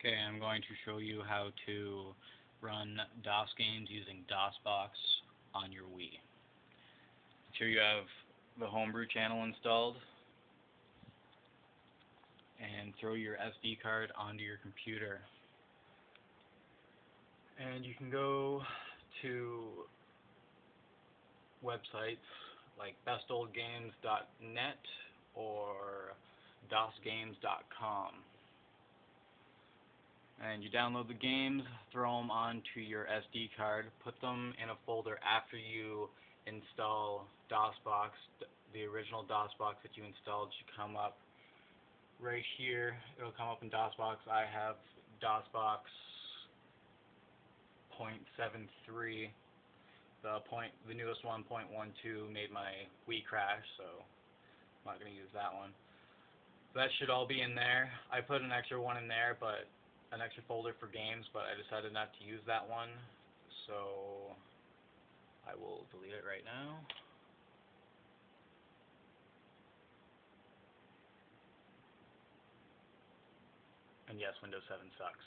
Okay, I'm going to show you how to run DOS games using dosbox on your Wii. Make sure you have the homebrew channel installed and throw your SD card onto your computer. And you can go to websites like bestoldgames.net or dosgames.com. And you download the games, throw them onto your SD card, put them in a folder after you install DOSBox. The original DOSBox that you installed should come up right here. It'll come up in DOSBox. I have DOSBox 0.73. The newest one, 0.12, made my Wii crash, so I'm not going to use that one. That should all be in there. I put an extra one in there, but an extra folder for games, but I decided not to use that one, so I will delete it right now. And yes, Windows 7 sucks.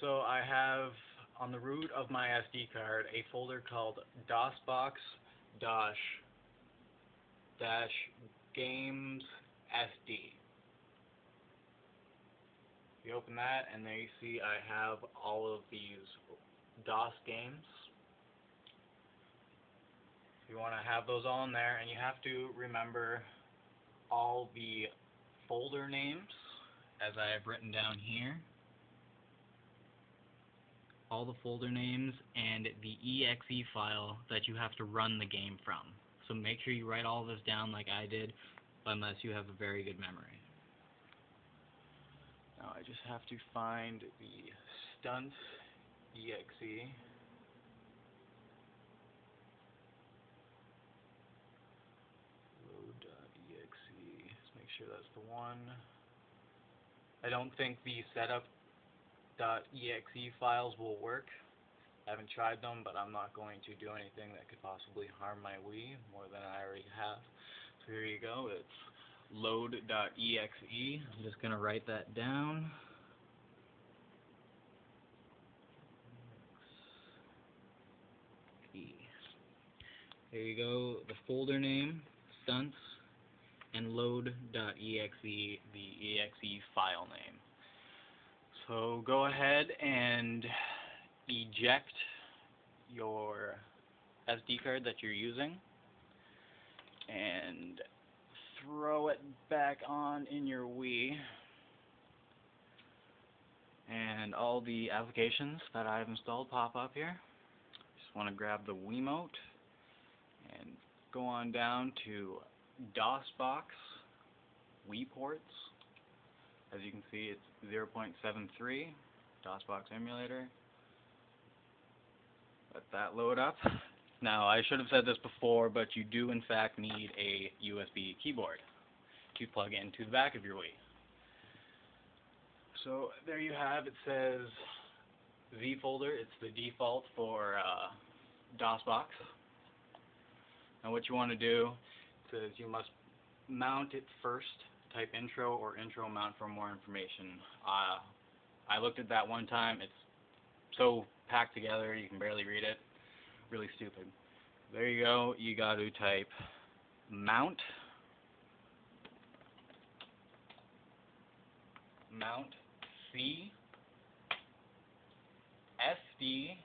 So I have on the root of my SD card a folder called dosbox-games SD. You open that, and there you see I have all of these DOS games. You want to have those all in there, and you have to remember all the folder names, as I have written down here. All the folder names and the exe file that you have to run the game from. So make sure you write all this down like I did, unless you have a very good memory. Now I just have to find the stunts exe. Load.exe. Let's make sure that's the one. I don't think the setup.exe files will work. I haven't tried them, but I'm not going to do anything that could possibly harm my Wii more than I already have. So here you go. It's load.exe. I'm just going to write that down. There you go, the folder name, stunts, and load.exe, the exe file name. So go ahead and eject your SD card that you're using and throw it back on in your Wii, and all the applications that I've installed pop up here. Just want to grab the Wiimote and go on down to DOSBox Wii ports. As you can see, it's 0.73 DOSBox emulator. Let that load up. Now, I should have said this before, but you do in fact need a USB keyboard to plug into the back of your Wii. So there you have, it says Z folder. It's the default for DOSBox. Now what you want to do, it says you must mount it first. Type intro or intro mount for more information. I looked at that one time. It's so packed together you can barely read it. Really stupid. There you go. You got to type mount C SD ://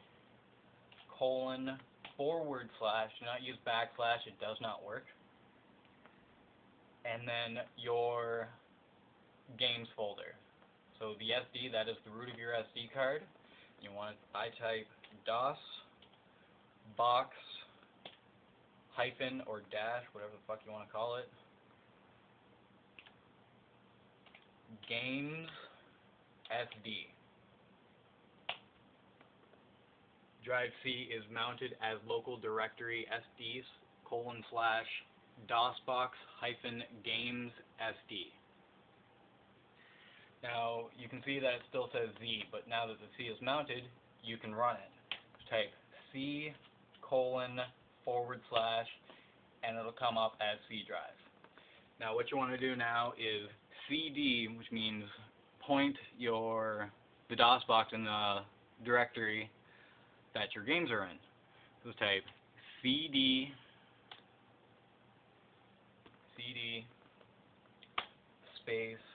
do not use backslash, it does not work. And then your games folder. So the SD, that is the root of your SD card. You want, I type DOS box hyphen or dash, whatever the fuck you want to call it, games SD. Drive C is mounted as local directory SD :/ DOSBox -games SD. Now you can see that it still says Z, but now that the C is mounted, you can run it. Type C :/ and it'll come up as C drive. Now what you want to do now is CD, which means point the DOSBox in the directory that your games are in. So type CD space,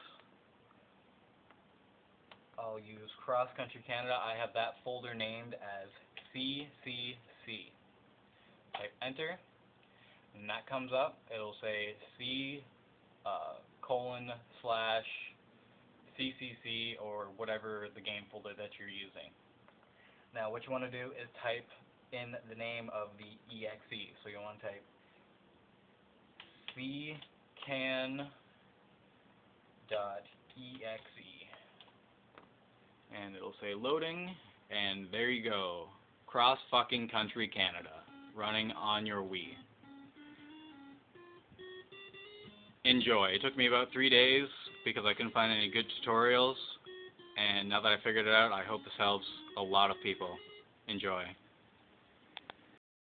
I'll use Cross Country Canada. I have that folder named as CCC. Type enter, and that comes up. It'll say C:/CCC or whatever the game folder that you're using. Now what you want to do is type in the name of the exe. So you want to type ccan.exe, and it'll say loading, and there you go. Cross fucking Country Canada running on your Wii. Enjoy. It took me about 3 days because I couldn't find any good tutorials, and now that I figured it out, I hope this helps a lot of people. Enjoy.